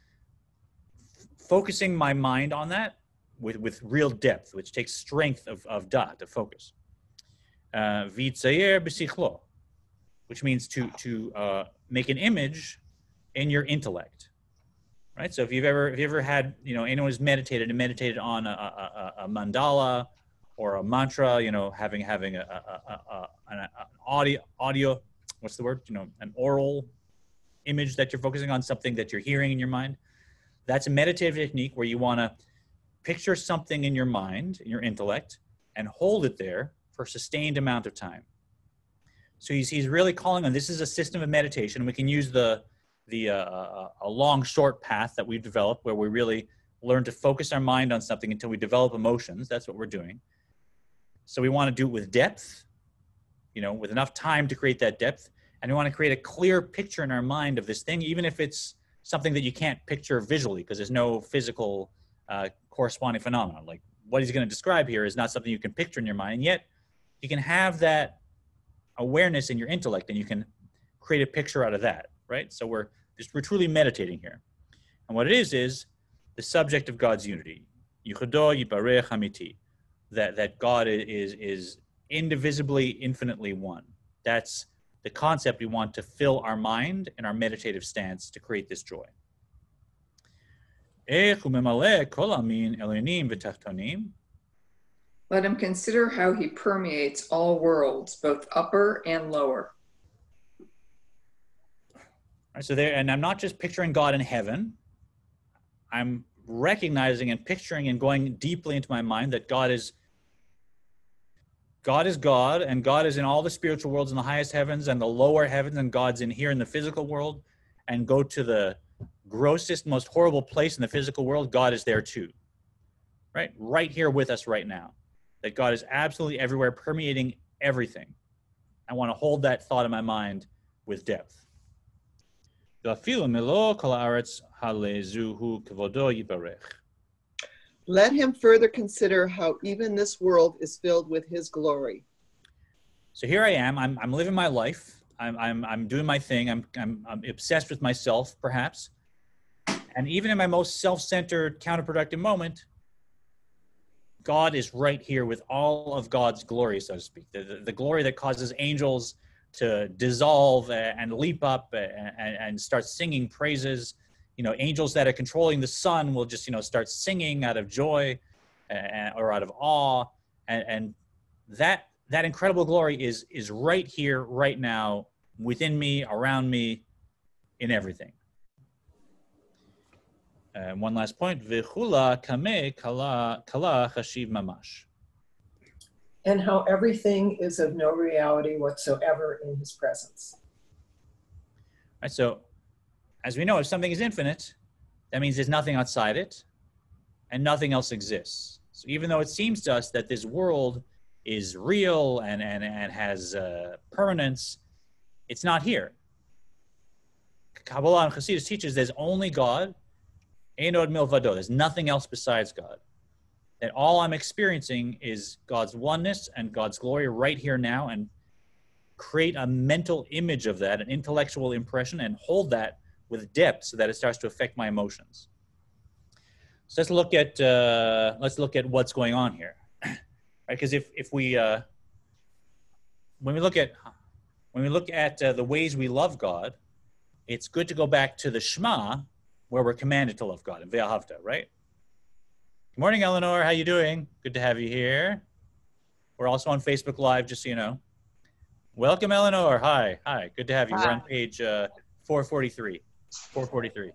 focusing my mind on that with real depth, which takes strength of dot, of focus. Vitzayer b'sichlo, which means to make an image in your intellect, right? So if you've ever had, anyone who's meditated on a mandala or a mantra, having an audio, what's the word? An oral image that you're focusing on, something that you're hearing in your mind. That's a meditative technique where you want to picture something in your mind, in your intellect, and hold it there for a sustained amount of time. So he's really calling on, this is a system of meditation. We can use a long, short path that we've developed where we really learn to focus our mind on something until we develop emotions. That's what we're doing. So we want to do it with depth, with enough time to create that depth. And we want to create a clear picture in our mind of this thing, even if it's something that you can't picture visually because there's no physical corresponding phenomenon. Like what he's going to describe here is not something you can picture in your mind, and yet you can have that awareness in your intellect, and you can create a picture out of that, right? So we're truly meditating here. And what it is the subject of God's unity. Yichudo Yibarech Hamiti. That God is indivisibly, infinitely one. That's the concept we want to fill our mind and our meditative stance to create this joy. Let him consider how he permeates all worlds, both upper and lower. Right, so there, and I'm not just picturing God in heaven. I'm recognizing and picturing and going deeply into my mind that God is God, and God is in all the spiritual worlds in the highest heavens and the lower heavens, and God's in here in the physical world. And go to the grossest, most horrible place in the physical world, God is there too. Right here with us right now. That God is absolutely everywhere, permeating everything. I want to hold that thought in my mind with depth. Let him further consider how even this world is filled with his glory. So here I am. I'm living my life. I'm doing my thing. I'm obsessed with myself, perhaps. And even in my most self-centered, counterproductive moment, God is right here with all of God's glory, so to speak. The glory that causes angels to dissolve and leap up and start singing praises. Angels that are controlling the sun will just, start singing out of joy or out of awe. And that incredible glory is right here, right now, within me, around me, in everything. One last point. V'chula kame kala chashiv mamash. And how everything is of no reality whatsoever in his presence. Right, so, as we know, if something is infinite, that means there's nothing outside it, and nothing else exists. So even though it seems to us that this world is real and has permanence, it's not here. Kabbalah and Casillas teaches there's only God, ein od milvado. There's nothing else besides God. That all I'm experiencing is God's oneness and God's glory right here now, and create a mental image of that, an intellectual impression, and hold that with depth so that it starts to affect my emotions. So let's look at what's going on here, right? Because if we when we look at the ways we love God, it's good to go back to the Shema, where we're commanded to love God, in Ve'ahavta, right? Good morning, Eleanor. How you doing? Good to have you here. We're also on Facebook Live, just so you know. Welcome, Eleanor. Hi. Good to have you. We're on page 443. 443.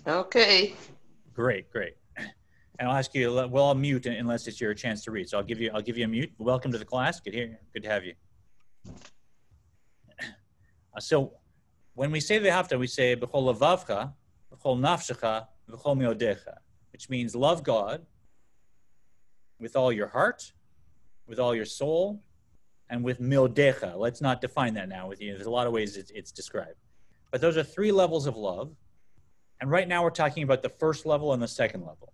Okay. Great. And I'll ask you. We'll all mute unless it's your chance to read. So I'll give you a mute. Welcome to the class. Good to have you. So when we say Ve'ahavta, we say B'chol levavcha, B'chol nafshecha, B'chol meodecha, which means love God with all your heart, with all your soul, and with mildecha. Let's not define that now with you. There's a lot of ways it's described. But those are 3 levels of love. And right now we're talking about the first level and the second level.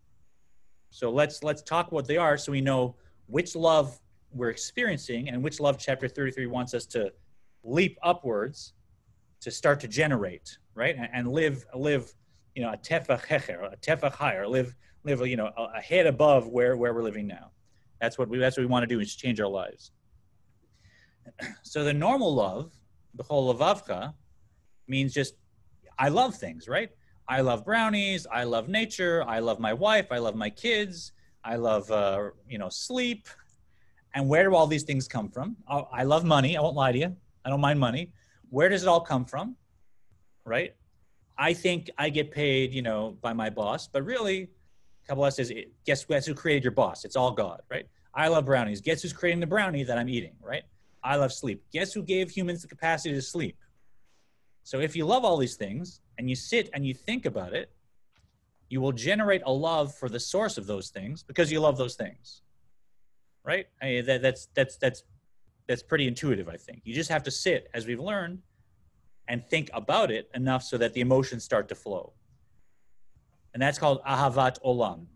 So let's talk what they are so we know which love we're experiencing and which love chapter 33 wants us to leap upwards to start to generate, right? And live a tefach hecher, a tefach higher, live a head above where we're living now. That's what we want to do, is change our lives. So the normal love, b'chol levavcha, means just, I love things, right? I love brownies, I love nature, I love my wife, I love my kids, I love, sleep. And where do all these things come from? I love money, I won't lie to you. I don't mind money. Where does it all come from, right? I think I get paid, by my boss, but really, Kabbalah says, guess who created your boss? It's all God, right? I love brownies. Guess who's creating the brownie that I'm eating, right? I love sleep. Guess who gave humans the capacity to sleep? So if you love all these things and you sit and you think about it, you will generate a love for the source of those things because you love those things, right? That's pretty intuitive, I think. You just have to sit, as we've learned, and think about it enough so that the emotions start to flow. And that's called ahavat olam,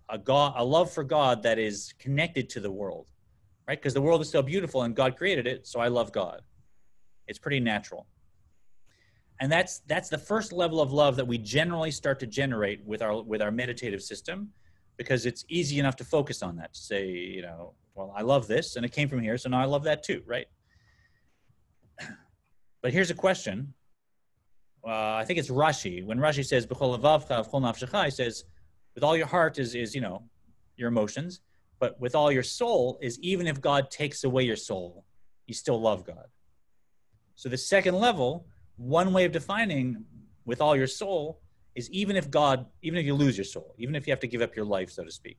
a love for God that is connected to the world, right? Because the world is so beautiful and God created it, so I love God. It's pretty natural. And that's the first level of love that we generally start to generate with our meditative system, because it's easy enough to focus on that, to say, well, I love this and it came from here, so now I love that too, right? But here's a question. I think it's Rashi. When Rashi says, B'chol levavcha v'chol nafshecha, he says, with all your heart is your emotions, but with all your soul is, even if God takes away your soul, you still love God. So the second level, one way of defining with all your soul is even if you lose your soul, even if you have to give up your life, so to speak,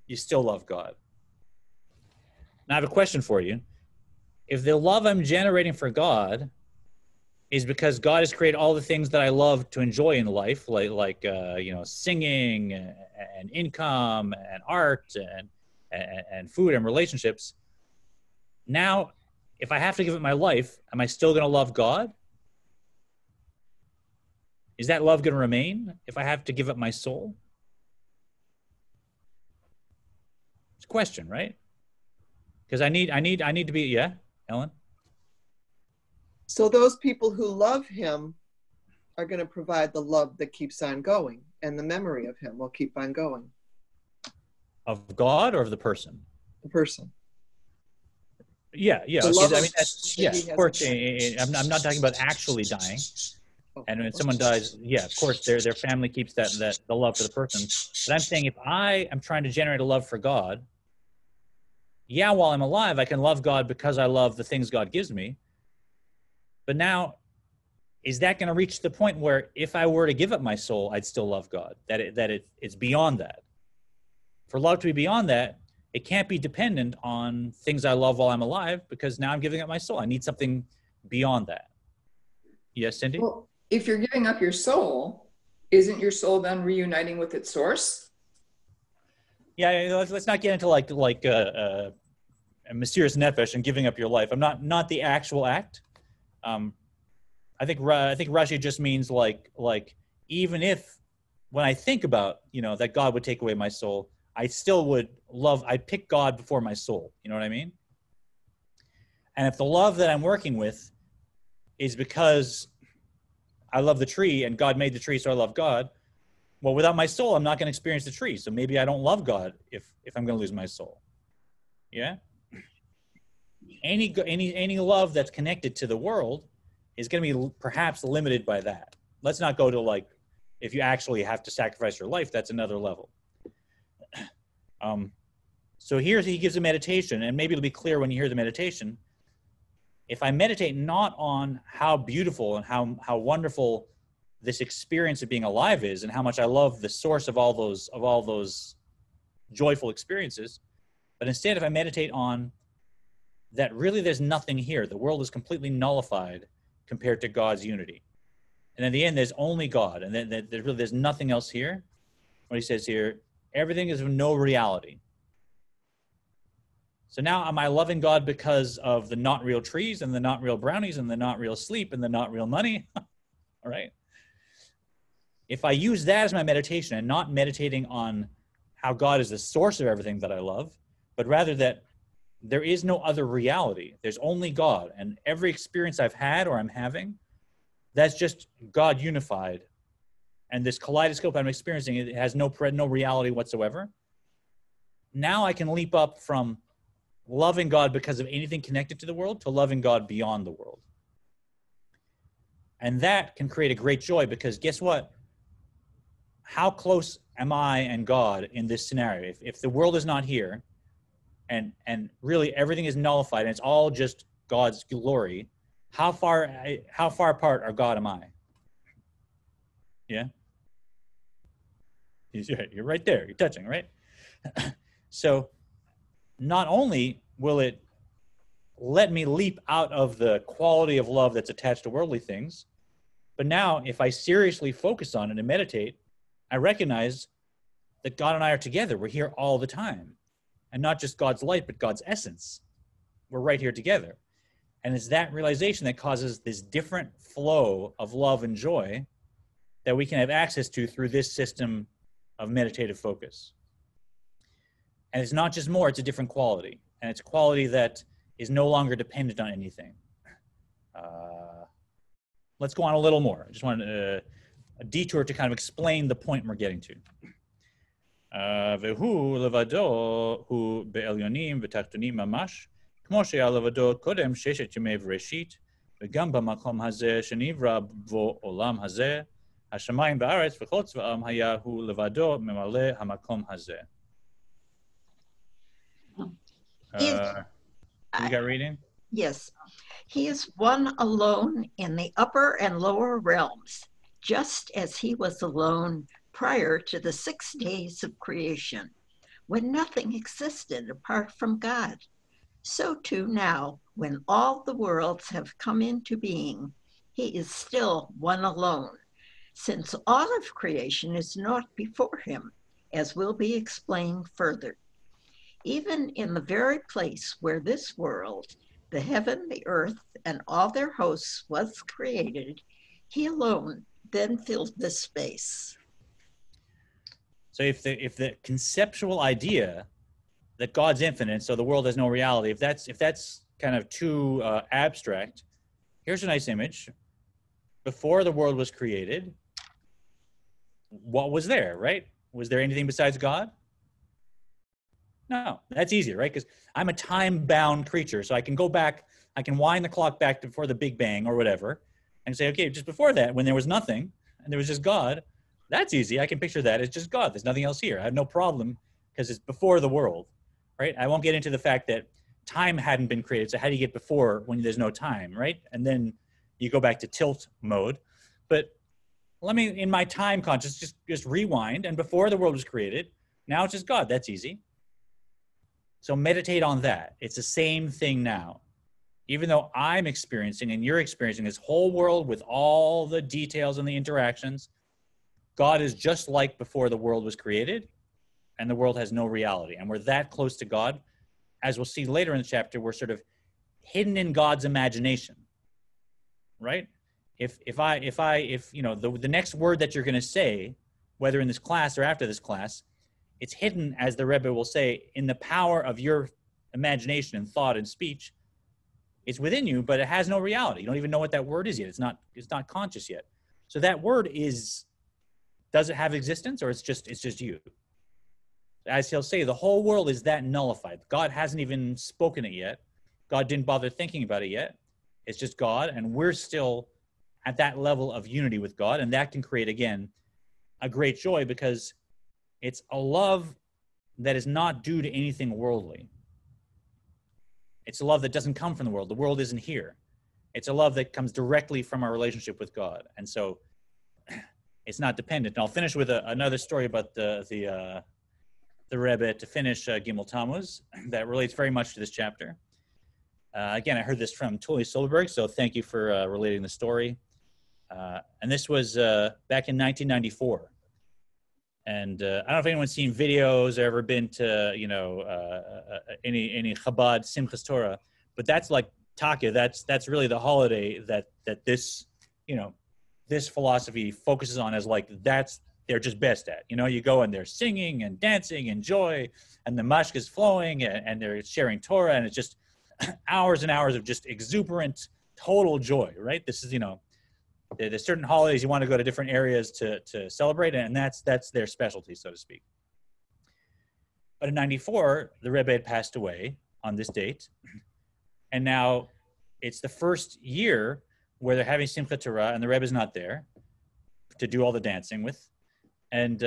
you still love God. Now I have a question for you. If the love I'm generating for God is because God has created all the things that I love to enjoy in life, like singing and income and art and food and relationships. Now, if I have to give up my life, am I still going to love God? Is that love going to remain if I have to give up my soul? It's a question, right? Because I need to be, yeah, Ellen? So those people who love him are going to provide the love that keeps on going, and the memory of him will keep on going. Of God or of the person? The person. Yeah. The Okay. love I mean, that of course. I'm not talking about actually dying. And when someone dies, yeah, of course, their family keeps that the love for the person. But I'm saying, if I am trying to generate a love for God, yeah, while I'm alive, I can love God because I love the things God gives me. But now, is that going to reach the point where if I were to give up my soul, I'd still love God? It's beyond that. For love to be beyond that, it can't be dependent on things I love while I'm alive, because now I'm giving up my soul. I need something beyond that. Yes, Cindy? Well, if you're giving up your soul, isn't your soul then reuniting with its source? Yeah, let's not get into like a mysterious nefesh and giving up your life. I'm not the actual act. I think Rashi just means like even if when I think about that God would take away my soul, I still would I'd pick God before my soul. You know what I mean? And if the love that I'm working with is because I love the tree and God made the tree, so I love God, well, without my soul, I'm not going to experience the tree. So maybe I don't love God if I'm going to lose my soul. Yeah? Any love that's connected to the world is going to be perhaps limited by that. Let's not go to if you actually have to sacrifice your life, that's another level. So here he gives a meditation, and maybe it'll be clear when you hear the meditation. If I meditate not on how beautiful and how wonderful this experience of being alive is, and how much I love the source of all those joyful experiences, but instead if I meditate on that really there's nothing here, the world is completely nullified compared to God's unity, and in the end there's only God, and then there's nothing else here. What he says here, everything is of no reality. So now am I loving God because of the not real trees and the not real brownies and the not real sleep and the not real money? All right. If I use that as my meditation and not meditating on how God is the source of everything that I love, but rather that there is no other reality, there's only God, and every experience I've had or I'm having, that's just God unified. And this kaleidoscope I'm experiencing, it has no reality whatsoever. Now I can leap up from loving God because of anything connected to the world to loving God beyond the world. And that can create a great joy, because guess what? How close am I and God in this scenario? If the world is not here and really everything is nullified and it's all just God's glory, how far apart are God and I? Yeah? You're right there. You're touching, right? So not only will it let me leap out of the quality of love that's attached to worldly things, but now if I seriously focus on it and meditate, I recognize that God and I are together. We're here all the time. And not just God's light, but God's essence. We're right here together. And it's that realization that causes this different flow of love and joy that we can have access to through this system of meditative focus. And it's not just more, it's a different quality. And it's a quality that is no longer dependent on anything. Let's go on a little more. I just wanted a detour to kind of explain the point we're getting to. והוא לבדו הוא בעליונים ותחתונים ממש, כמו שהיה לבדו קודם ששת ימי בראשית, וגם במקום הזה שנברא בו עולם הזה, השמיים בארץ וכל צבאם היה הוא לבדו ממלא המקום הזה. You got reading? Yes. He is one alone in the upper and lower realms, just as he was alone prior to the 6 days of creation, when nothing existed apart from God. So too now, when all the worlds have come into being, he is still one alone, since all of creation is not before him, as will be explained further. Even in the very place where this world, the heaven, the earth, and all their hosts was created, he alone then filled this space. So if the conceptual idea that God's infinite, so the world has no reality, if that's kind of too abstract, here's a nice image. Before the world was created, what was there, right? Was there anything besides God? No, that's easier, right? Because I'm a time-bound creature, so I can go back, I can wind the clock back to before the Big Bang or whatever, and say, okay, just before that, when there was nothing, and there was just God, that's easy. I can picture that. It's just God. There's nothing else here. I have no problem because it's before the world, right? I won't get into the fact that time hadn't been created, so how do you get before when there's no time, right? And then you go back to tilt mode. But let me, in my time conscious, just rewind, and before the world was created, now it's just God. That's easy. So meditate on that. It's the same thing now. Even though I'm experiencing and you're experiencing this whole world with all the details and the interactions, God is just like before the world was created, and the world has no reality. And we're that close to God. As we'll see later in the chapter, we're sort of hidden in God's imagination, right? If you know, the next word that you're going to say, whether in this class or after this class, it's hidden, as the Rebbe will say, in the power of your imagination and thought and speech. It's within you, but it has no reality. You don't even know what that word is yet. It's not conscious yet. So that word does it have existence, or it's just you? As he'll say, the whole world is that nullified. God hasn't even spoken it yet. God didn't bother thinking about it yet. It's just God, and we're still at that level of unity with God, and that can create, again, a great joy, because it's a love that is not due to anything worldly. It's a love that doesn't come from the world. The world isn't here. It's a love that comes directly from our relationship with God, and so it's not dependent. And I'll finish with another story about the Rebbe to finish Gimel Tammuz that relates very much to this chapter. Again, I heard this from Tuli Solberg, so thank you for relating the story. And this was back in 1994. And I don't know if anyone's seen videos or ever been to, any Habad Simplest Torah, but that's like Taka. That's really the holiday that this, this philosophy focuses on as like, they're just best at. You go and they're singing and dancing and joy, and the Musk Is Flowing, and they're sharing Torah, and it's just hours and hours of just exuberant, total joy, right? This is, there's certain holidays you want to go to different areas to celebrate, and that's their specialty, so to speak. But in 94, the Rebbe had passed away on this date, and now it's the first year where they're having Simchat Torah, and the Rebbe's not there to do all the dancing with. And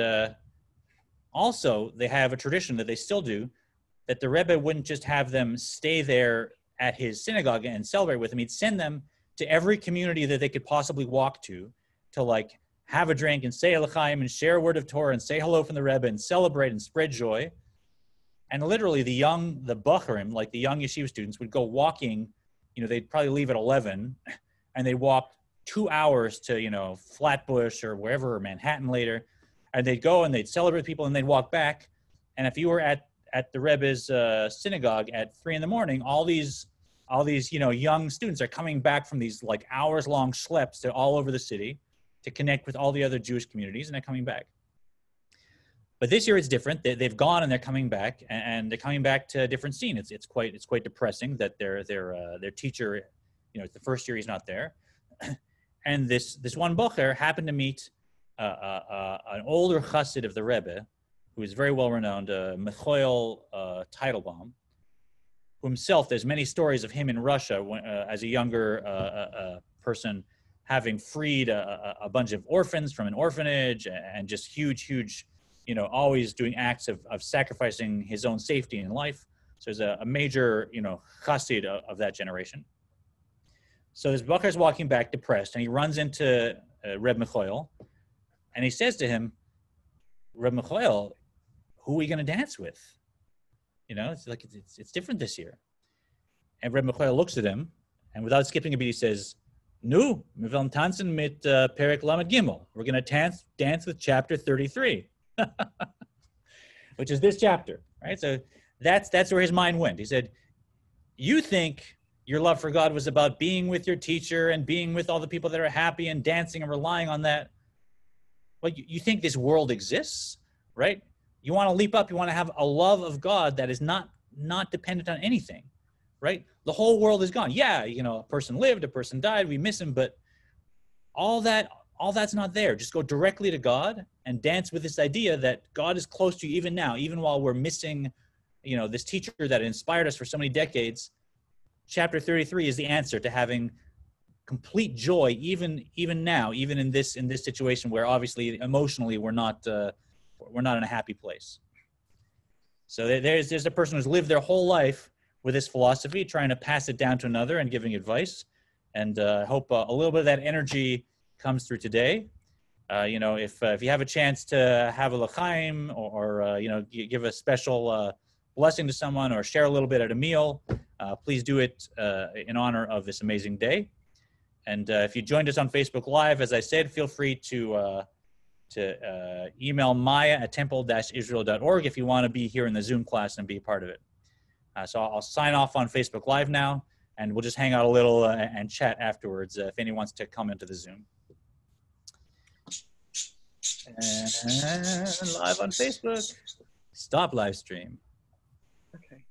also, they have a tradition that they still do, that the Rebbe wouldn't just have them stay there at his synagogue and celebrate with him. He'd send them to every community that they could possibly walk to like have a drink and say L'chaim and share a word of Torah and say hello from the Rebbe and celebrate and spread joy. And literally the Bacharim, like the young yeshiva students, would go walking, they'd probably leave at 11, and they'd walk 2 hours to, Flatbush or wherever, or Manhattan later, and they'd go and they'd celebrate people and they'd walk back. And if you were at the Rebbe's synagogue at 3 a.m, all these young students are coming back from these like hours-long schleps to all over the city to connect with all the other Jewish communities, and they're coming back. But this year it's different. They've gone and they're coming back, and they're coming back to a different scene. It's quite depressing that their teacher, the first year he's not there, and this one bocher happened to meet an older chassid of the Rebbe, who is very well renowned, Michael Teitelbaum, who himself, there's many stories of him in Russia as a younger person, having freed a bunch of orphans from an orphanage, and just huge, always doing acts of sacrificing his own safety in life. So there's a major, chassid of that generation. So this Bacher is walking back depressed, and he runs into Reb Michael, and he says to him, Reb Michael, who are we going to dance with? It's like it's different this year. And Reb Michael looks at him, and without skipping a beat, he says, "Nu, wir wollen tanzen mit Perek Lamed Gimel. We're going to dance with chapter 33." Which is this chapter, right? So that's where his mind went. He said, you think your love for God was about being with your teacher and being with all the people that are happy and dancing and relying on that. Well, you think this world exists, right? You want to leap up. You want to have a love of God that is not dependent on anything, right? The whole world is gone. Yeah, a person lived, a person died, we miss him, but all that's not there. Just go directly to God and dance with this idea that God is close to you even now, even while we're missing, this teacher that inspired us for so many decades. Chapter 33 is the answer to having complete joy, even now, even in this situation where obviously emotionally we're not in a happy place. So there's a person who's lived their whole life with this philosophy, trying to pass it down to another and giving advice. And I hope a little bit of that energy comes through today. If you have a chance to have a l'chaim or give a special blessing to someone or share a little bit at a meal, please do it in honor of this amazing day. And if you joined us on Facebook Live, as I said, feel free to email Maya at temple-israel.org if you want to be here in the Zoom class and be a part of it. So I'll sign off on Facebook Live now, and we'll just hang out a little and chat afterwards if anyone wants to come into the Zoom. And live on Facebook. Stop live stream. Okay.